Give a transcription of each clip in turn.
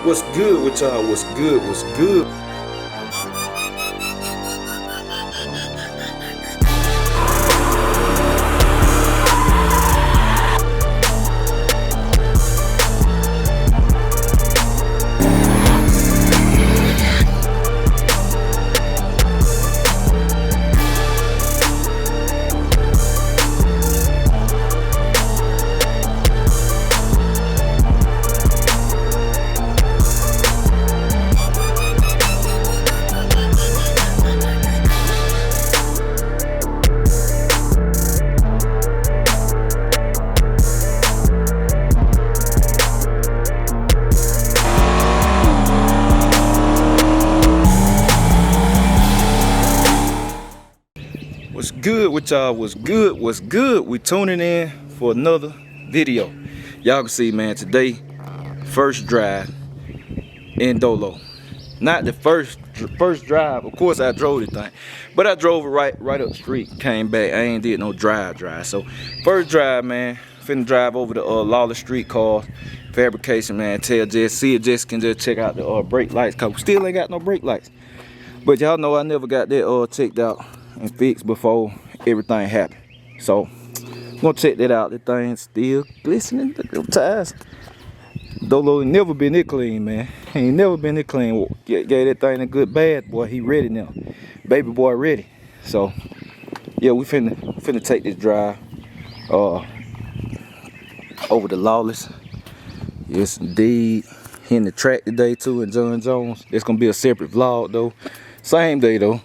What's good with y'all? What's good? What's good? What's good with y'all? What's good? What's good? We tuning in for another video. Y'all can see, man, today, first drive in Dolo. Not the first drive. Of course, I drove the thing, but I drove it right up the street. Came back. I ain't did no drive. So first drive, man. Finna drive over the Lawless street car fabrication, man. Tell Jess, see if Jess can just check out the brake lights, cause we still ain't got no brake lights. But y'all know I never got that checked out and fixed before everything happened. So I'm gonna check that out. The thing's still glistening. The tires. Dolo ain't never been it clean, man. He ain't never been it clean. Gave that thing a good bad, boy. He ready now. Baby boy ready. So yeah, we finna take this drive over to Lawless. Yes indeed. Hitting the track today too in John Jones. It's gonna be a separate vlog though. Same day though.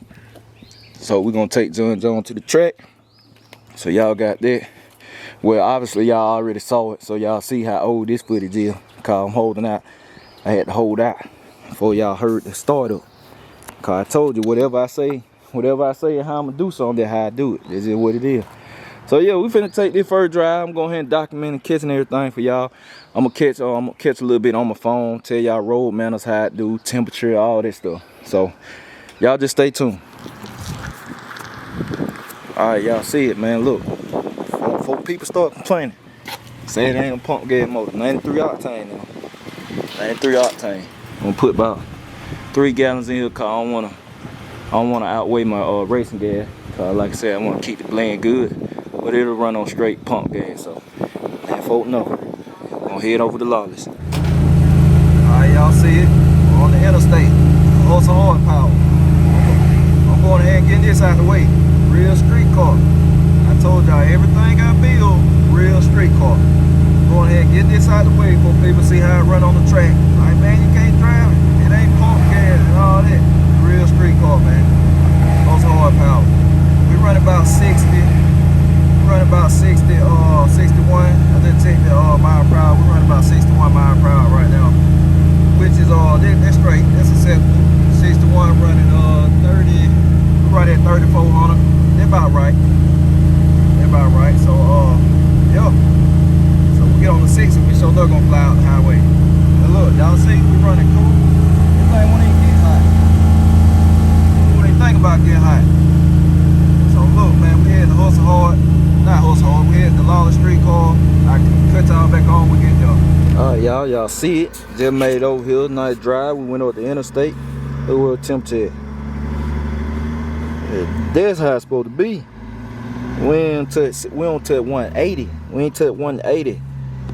So we're gonna take John Jones to the track. So y'all got that. Well, obviously y'all already saw it, so y'all see how old this footage is. Cause I'm holding out. I had to hold out before y'all heard the startup. Cause I told you whatever I say and how I'm gonna do something, that's how I do it. This is what it is. So yeah, we finna take this first drive. I'm going ahead and document and catching everything for y'all. I'm gonna catch a little bit on my phone, tell y'all road manners, how I do, temperature, all that stuff. So y'all just stay tuned. Alright, y'all see it, man. Look, before people start complaining, say it ain't a pump gas motor. 93 octane now. 93 octane. I'm gonna put about 3 gallons in here cause I don't wanna outweigh my racing gas. Cause like I said, I wanna keep the blend good. But it'll run on straight pump gas, so let folk know. Gonna head over to Lawless. Alright, y'all see it. We're on the interstate. Also hard power. I'm going ahead and getting this out of the way. Real street car. I told y'all everything I build, real street car. Going ahead and get this out of the way for people see how it run on the track. Like, man, you can't drive it. It ain't pump gas and all that. Real street car, man. Also hard power. We run about 60. Run about 60, 61. I didn't take the mile per hour. We run about 61 mile per hour right now, which is that's straight. That's acceptable. 61 running 30. We run at 3,400. They're about right. So yeah. So we get on the 60. We sure they're gonna fly out the highway. And look, y'all see we running cool. This thing won't even get hot. We won't even think about getting hot. So look, man, we had to hustle hard. Not hustle hard, we had the Lawless street car. I can cut y'all back on when we get there. Alright, y'all see it. Just made it over here. Nice drive. We went over the interstate. Look where the temperature at. Yeah, that's how it's supposed to be. We don't touch 180. We ain't touch 180.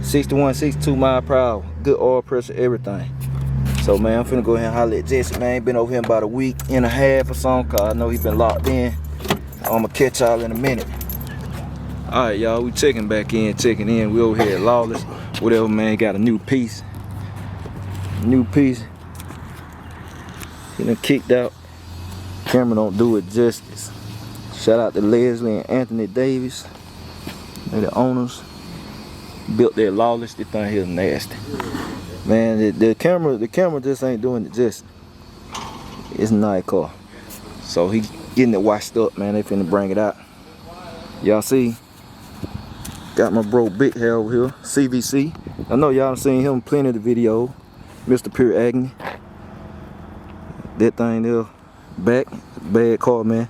61, 62 mile per hour. Good oil pressure, everything. So man, I'm finna go ahead and holler at Jesse, man. Been over here about a week and a half or something, cause I know he been locked in. I'm gonna catch y'all in a minute. Alright, y'all, we checking in. We over here at Lawless. Whatever, man, got a new piece. Getting kicked out. Camera don't do it justice. Shout out to Leslie and Anthony Davis. They're the owners. Built their Lawless. This thing here nasty. Man, the camera just ain't doing it justice. It's a nice car. So he getting it washed up, man. They finna bring it out. Y'all see? Got my bro Big Hair over here, CVC. I know y'all seen him plenty of the video. Mr. Pure Agony. That thing there, back, bad car, man.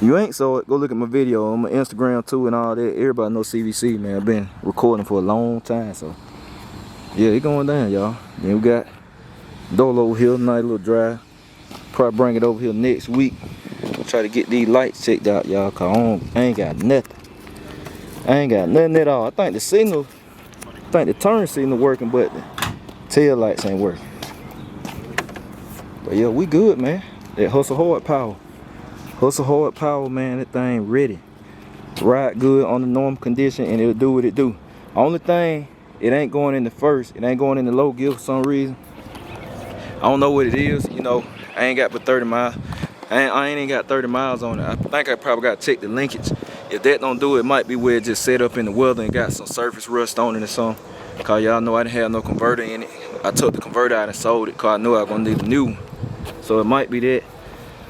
You ain't saw it, go look at my video on my Instagram too and all that. Everybody know CVC, man. I've been recording for a long time, so yeah, it going down, y'all. Then we got Dolo here, nice little drive. Probably bring it over here next week. Try to get these lights checked out, y'all, cause I ain't got nothing. I ain't got nothing at all. I think the turn signal working, but the tail lights ain't working. But yeah, we good, man. That hustle hard power. Hustle hard power, man. That thing ready. Ride good on the normal condition and it'll do what it do. Only thing, it ain't going in the first. It ain't going in the low gear for some reason. I don't know what it is. You know, I ain't got but 30 miles. I ain't even got 30 miles on it. I think I probably got to check the linkage. If that don't do it, it might be where it just set up in the weather and got some surface rust on it or something. Cause y'all know I didn't have no converter in it. I took the converter out and sold it cause I knew I was gonna need a new one. So it might be that.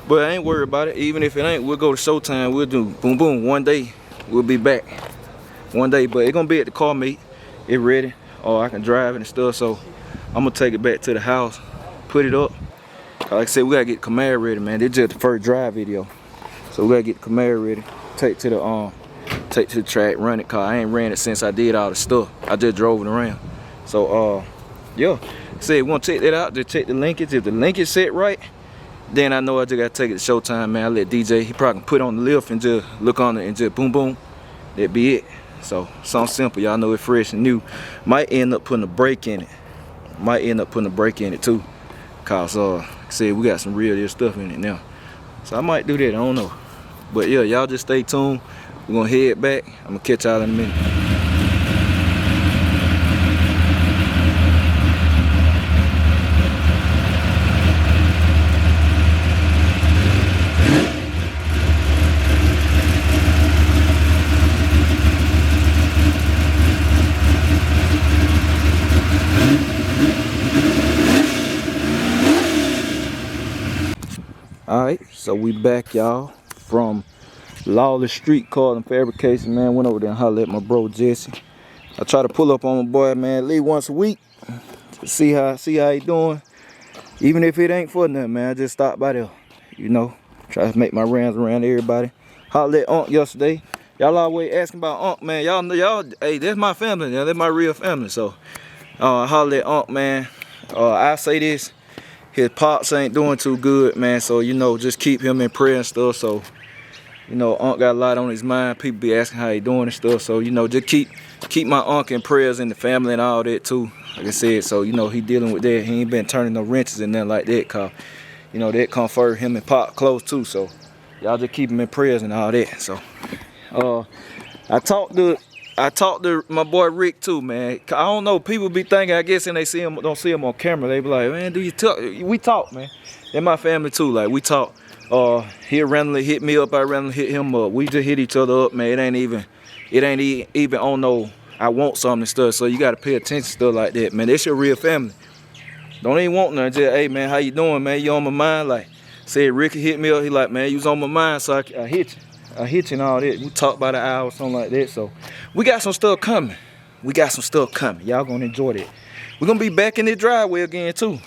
But I ain't worried about it. Even if it ain't, we'll go to showtime. We'll do boom boom. One day we'll be back. One day, but it's gonna be at the car meet. It ready. Or I can drive it and stuff. So I'm gonna take it back to the house, put it up. Like I said, we gotta get the Camaro ready, man. This just the first drive video. So we gotta get the Camaro ready. Take to the track, run it, cause I ain't ran it since I did all the stuff. I just drove it around. So yeah. Say we wanna check that out, just check the linkage. If the linkage set right, then I know I just gotta take it to showtime, man. I let DJ, he probably can put on the lift and just look on it and just boom boom. That'd be it. So something simple, y'all know it's fresh and new. Might end up putting a brake in it. Too. Cause like I said, we got some real stuff in it now. So I might do that, I don't know. But yeah, y'all just stay tuned. We're gonna head back. I'm gonna catch y'all in a minute. Alright, so we back, y'all, from Lawless Street Car and Fabrication, man. Went over there and hollered at my bro Jesse. I try to pull up on my boy, man, at least once a week. See how he doing. Even if it ain't for nothing, man, I just stop by there. You know, try to make my rounds around everybody. Hollered at Unc yesterday. Y'all always asking about Unc, man. Y'all know, hey, that's my family, that's my real family. So I hollered at Unc, man. I say this. His pops ain't doing too good, man, so you know, just keep him in prayer and stuff. So you know, Unc got a lot on his mind. People be asking how he doing and stuff, so you know, just keep my Unc in prayers in the family and all that too, like I said. So you know, he dealing with that. He ain't been turning no wrenches and nothing like that, cause you know, that comfort him and Pop close too. So y'all just keep him in prayers and all that. So I talked to my boy Rick too, man. I don't know, people be thinking, I guess, and they don't see him on camera, they be like, man, do you talk? We talk, man. They're my family too, like we talk. He'll randomly hit me up, I randomly hit him up. We just hit each other up, man. It ain't even on no I want something and stuff. So you gotta pay attention to stuff like that, man. That's your real family. Don't even want nothing. Just, hey man, how you doing, man? You on my mind? Like said, Ricky hit me up. He like, man, you was on my mind, so I hit you. I hit you and all that. We talked about an hour or something like that. So we got some stuff coming. Y'all gonna enjoy that. We're gonna be back in the driveway again too.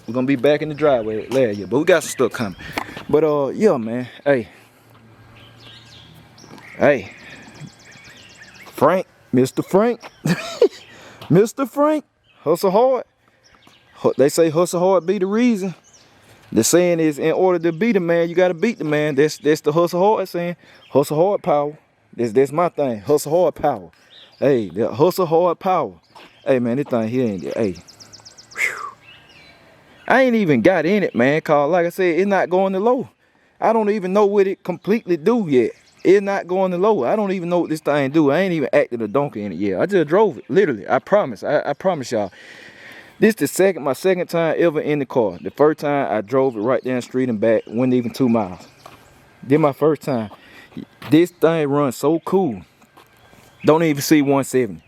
We're gonna be back in the driveway last year, but we got some stuff coming. But yeah, man. Hey, Frank, Mr. Frank, Mr. Frank, hustle hard. They say hustle hard be the reason. The saying is, in order to beat a man, you gotta beat the man. That's the hustle hard saying. Hustle hard power. That's my thing. Hustle hard power. Hey, the hustle hard power. Hey man, this thing here ain't. Hey, whew. I ain't even got in it, man. Cause like I said, it's not going to low. I don't even know what it completely do yet. It's not going to low. I don't even know what this thing do. I ain't even acted a donkey in it yet. I just drove it, literally. I promise. I promise y'all. This is my second time ever in the car. The first time I drove it right down the street and back, wasn't even 2 miles. Then my first time. This thing runs so cool. Don't even see 170.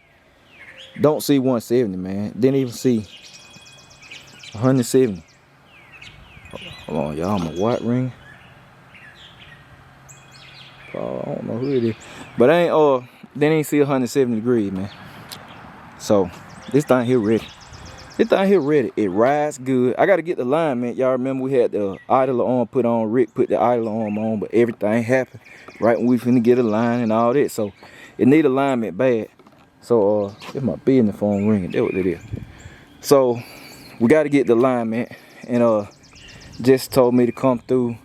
Don't see 170, man. Didn't even see 170. Hold on, y'all. My white ring. I don't know who it is, but I ain't didn't see 170 degrees, man. So this thing here ready. This thing here ready. It rides good. I gotta get the alignment. Y'all remember we had the idler arm put on. Rick put the idler arm on, but everything happened right when we finna get a line and all that. So it need alignment bad. So it's my business phone ringing. That's what it is. So we got to get the alignment, and just told me to come through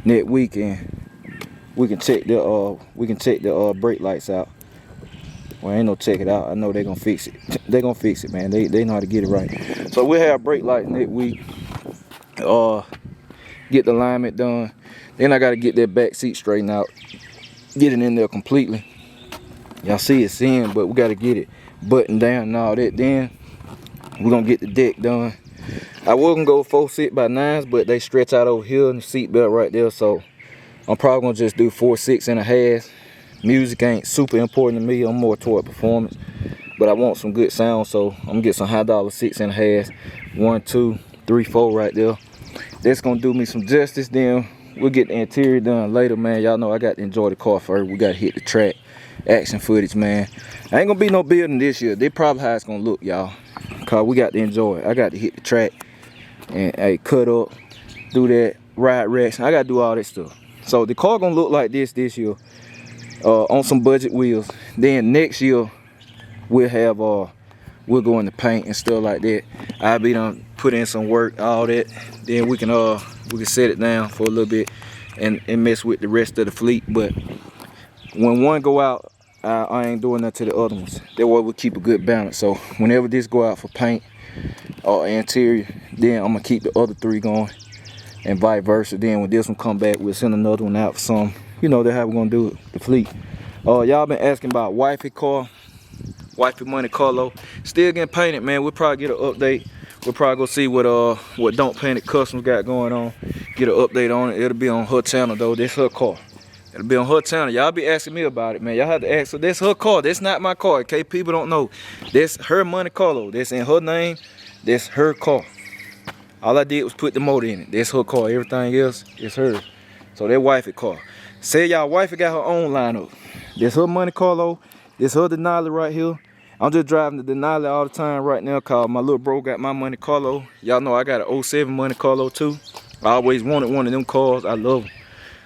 next weekend. We can check the brake lights out. Well, ain't no check it out. I know they gonna fix it. They gonna fix it, man. They know how to get it right. So we'll have brake lights next week. Get the alignment done. Then I gotta get that back seat straightened out. Get it in there completely. Y'all see it's in, but we gotta get it buttoned down and all that. Then we're gonna get the deck done. I was gonna go 4 6x9s, but they stretch out over here and the seat belt right there. So I'm probably gonna just do 4 6.5. Music ain't super important to me. I'm more toward performance, but I want some good sound, so I'm gonna get some high dollar 6.5. 1, 2, 3, 4 right there. That's gonna do me some justice. Then we'll get the interior done later, man. Y'all know I got to enjoy the car first. We gotta hit the track, action footage, man. I ain't gonna be no building this year. They probably how it's gonna look, y'all, cause we got to enjoy it. I got to hit the track and hey, cut up, do that, ride racks. I gotta do all that stuff. So the car gonna look like this year, on some budget wheels. Then next year we'll have we'll go into paint and stuff like that. I'll be done put in some work, all that. Then we can set it down for a little bit and mess with the rest of the fleet. But when one go out, I ain't doing that to the other ones. That way we keep a good balance. So whenever this go out for paint or interior, then I'm gonna keep the other 3 going, and vice versa. Then when this one come back, we'll send another one out for some. You know, that's how we're gonna do it, the fleet. Y'all been asking about wifey car, wifey money Carlo. Still getting painted, man. We'll probably get an update. We'll probably go see what Don't Panic Customs got going on. Get an update on it. It'll be on her channel though. That's her car. It'll be on her channel. Y'all be asking me about it, man. Y'all have to ask her. That's her car. That's not my car. Okay, people don't know. That's her money Carlo. That's in her name. That's her car. All I did was put the motor in it. That's her car. Everything else is hers. So that wifey car. Say y'all wifey got her own lineup. That's her money Carlo. This her Denali right here. I'm just driving the Denali all the time right now, cause my little bro got my money Carlo. Y'all know I got an 07 money Carlo too. I always wanted one of them cars. I love them.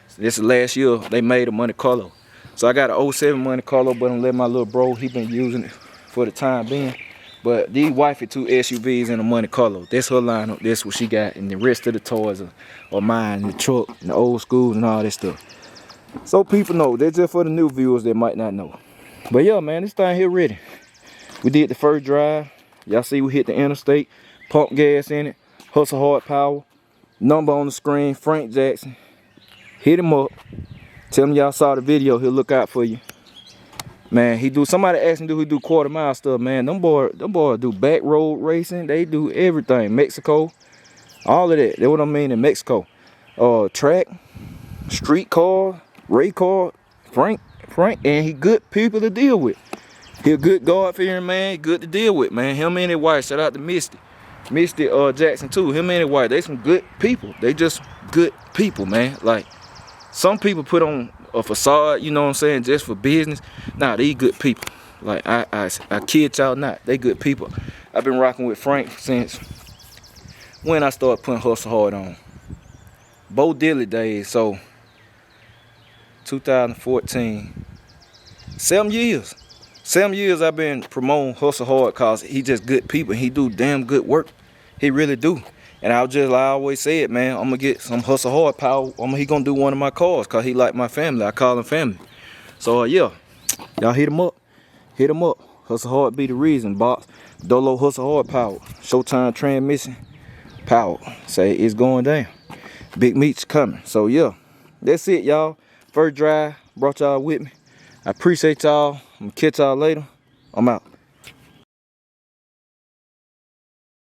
So this is last year they made a money Carlo. So I got an 07 money Carlo, but I'm letting my little bro, he been using it for the time being. But these wifey 2 SUVs and a money Carlo. That's her lineup. That's what she got, and the rest of the toys are mine, the truck, and the old school, and all that stuff. So people know. That's just for the new viewers that might not know. But yeah, man, this thing here ready. We did the first drive. Y'all see we hit the interstate, pump gas in it, hustle hard power, number on the screen, Frank Jackson. Hit him up. Tell him y'all saw the video. He'll look out for you. Man, somebody asked him, do he do quarter mile stuff, man? Them boys do back road racing. They do everything. Mexico, all of that. That's what I mean in Mexico. Track, street car, race car, Frank, and he good people to deal with. He a good God-fearing man, good to deal with, man. Him and his wife, shout out to Misty Jackson too. Him and his wife, they some good people. They just good people, man. Like, some people put on a facade, you know what I'm saying, just for business. Nah, they good people. Like, I kid y'all not, they good people. I've been rocking with Frank since when I started putting Hustle Hard on. Bo Diddley days, so 2014. 7 years. 7 years I've been promoting Hustle Hard, cause he just good people. He do damn good work. He really do. And I always say it, man. I'm gonna get some Hustle Hard power. He gonna do one of my cars, cause he like my family. I call him family. So yeah, y'all hit him up. Hit him up. Hustle Hard be the reason, box. Dolo Hustle Hard power. Showtime transmission power. Say it's going down. Big meat's coming. So yeah, that's it, y'all. First drive, brought y'all with me. I appreciate y'all. I'm gonna catch y'all later. I'm out.